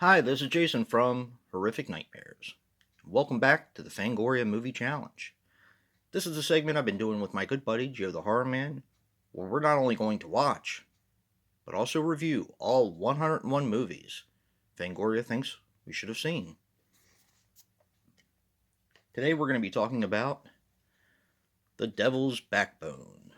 Hi, this is Jason from Horrific Nightmares. Welcome back to the Fangoria Movie Challenge. This is a segment I've been doing with my good buddy Joe the Horror Man, where we're not only going to watch, but also review all 101 movies Fangoria thinks we should have seen. Today we're going to be talking about The Devil's Backbone.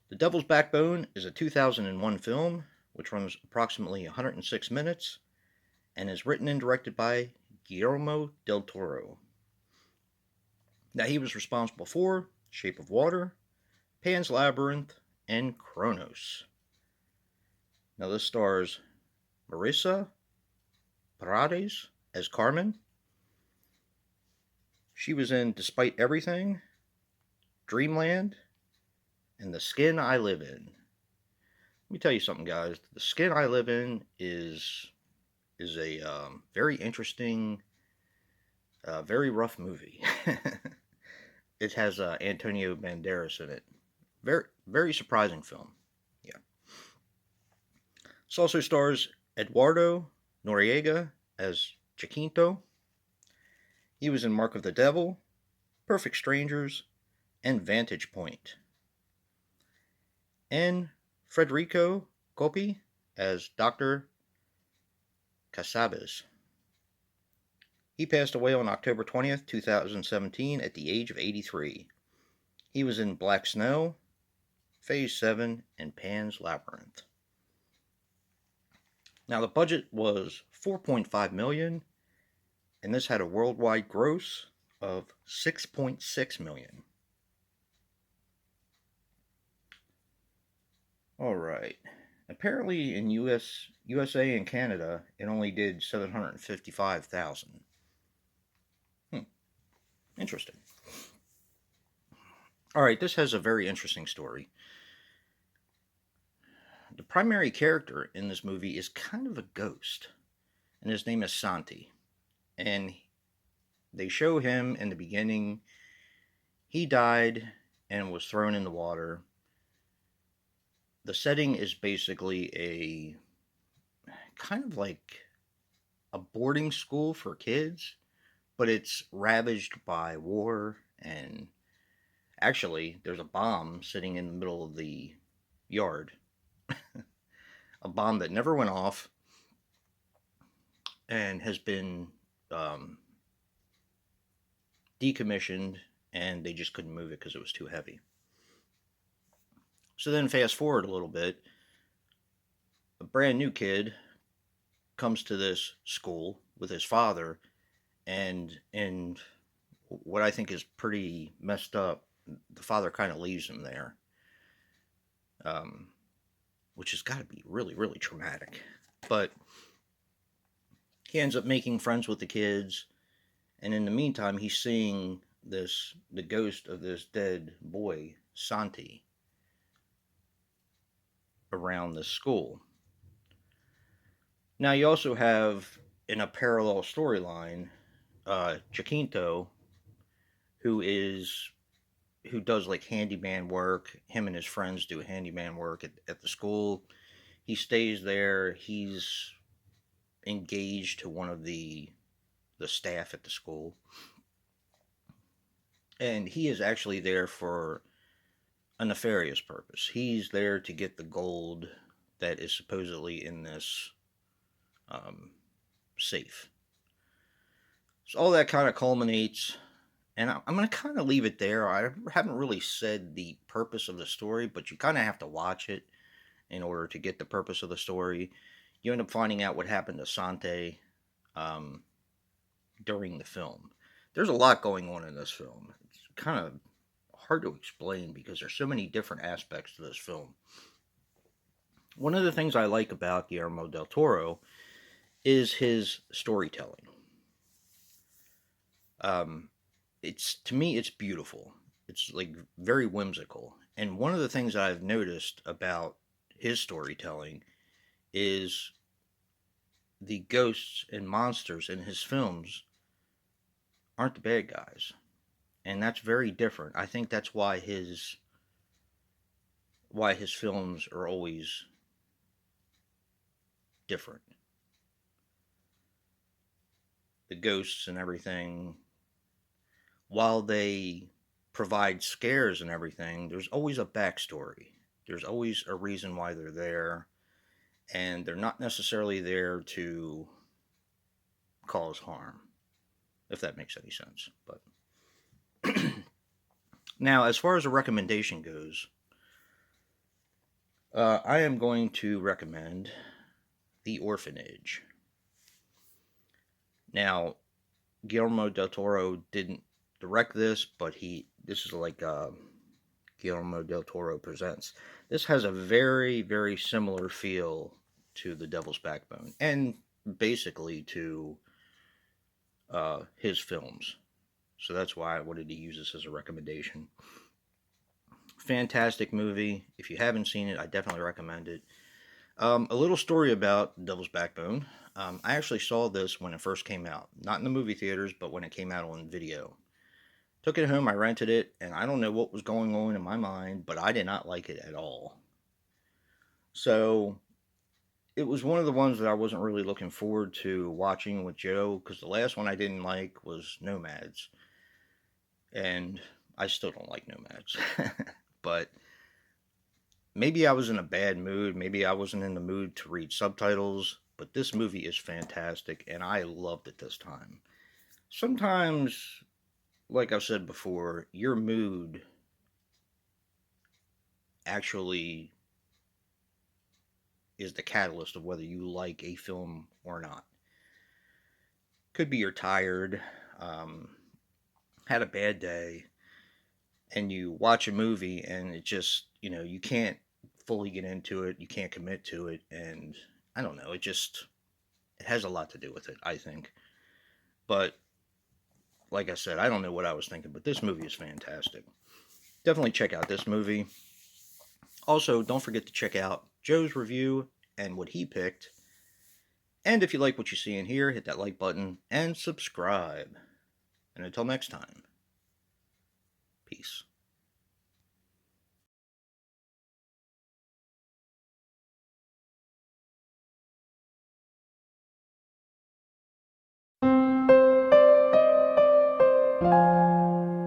The Devil's Backbone is a 2001 film which runs approximately 106 minutes and is written and directed by Guillermo del Toro. Now, he was responsible for Shape of Water, Pan's Labyrinth, and Kronos. Now, this stars Marissa Paredes as Carmen. She was in Despite Everything, Dreamland, and The Skin I Live In. Let me tell you something, guys. The Skin I Live In is a very interesting, very rough movie. It has Antonio Banderas in it. Very surprising film. Yeah. This also stars Eduardo Noriega as Jacinto. He was in Mark of the Devil, Perfect Strangers, and Vantage Point. And Federico Coppi as Dr. Casabes. He passed away on October 20th, 2017 at the age of 83. He was in Black Snow, Phase 7, and Pan's Labyrinth. Now the budget was $4.5 million, and this had a worldwide gross of $6.6 million. All right. Apparently in USA and Canada, it only did 755,000. Interesting. All right, this has a very interesting story. The primary character in this movie is kind of a ghost, and his name is Santi. And they show him in the beginning. He died and was thrown in the water. The setting is basically a kind of like a boarding school for kids, but it's ravaged by war. And actually, there's a bomb sitting in the middle of the yard, a bomb that never went off and has been um, decommissioned, and they just couldn't move it because it was too heavy. So then, fast forward a little bit, a brand new kid comes to this school with his father, and in what I think is pretty messed up, the father kind of leaves him there, um, which has got to be really, really traumatic. But he ends up making friends with the kids, and in the meantime, he's seeing the ghost of this dead boy, Santi, around the school. Now, you also have in a parallel storyline, Jacinto, who does like handyman work. Him and his friends do handyman work at the school. He stays there. He's engaged to one of the staff at the school, and he is actually there for a nefarious purpose. He's there to get the gold that is supposedly in this um, safe. So all that kind of culminates, and I'm going to kind of leave it there. I haven't really said the purpose of the story, but you kind of have to watch it in order to get the purpose of the story. You end up finding out what happened to Sante um, during the film. There's a lot going on in this film. It's kind of hard to explain because there's so many different aspects to this film. One of the things I like about Guillermo del Toro is his storytelling. Um, it's to me, it's beautiful. It's like very whimsical. And one of the things that I've noticed about his storytelling is the ghosts and monsters in his films aren't the bad guys, and that's very different. I think that's why his films are always different. The ghosts and everything, while they provide scares and everything, there's always a backstory. There's always a reason why they're there, and they're not necessarily there to cause harm, if that makes any sense. But now, as far as a recommendation goes, I am going to recommend The Orphanage. Now, Guillermo del Toro didn't direct this, but this is like Guillermo del Toro Presents. This has a very, very similar feel to The Devil's Backbone, and basically to his films. So that's why I wanted to use this as a recommendation. Fantastic movie. If you haven't seen it, I definitely recommend it. A little story about Devil's Backbone. I actually saw this when it first came out. Not in the movie theaters, but when it came out on video. Took it home, I rented it, and I don't know what was going on in my mind, but I did not like it at all. So it was one of the ones that I wasn't really looking forward to watching with Joe, because the last one I didn't like was Nomads. And I still don't like Nomads. But maybe I was in a bad mood. Maybe I wasn't in the mood to read subtitles. But this movie is fantastic, and I loved it this time. Sometimes, like I've said before, your mood actually is the catalyst of whether you like a film or not. Could be you're tired, had a bad day, and you watch a movie and it just, you can't fully get into it, you can't commit to it, and I don't know, it has a lot to do with it, I think. But like I said, I don't know what I was thinking, but this movie is fantastic. Definitely check out this movie. Also, don't forget to check out Joe's review and what he picked. And if you like what you see in here, hit that like button and subscribe. And until next time.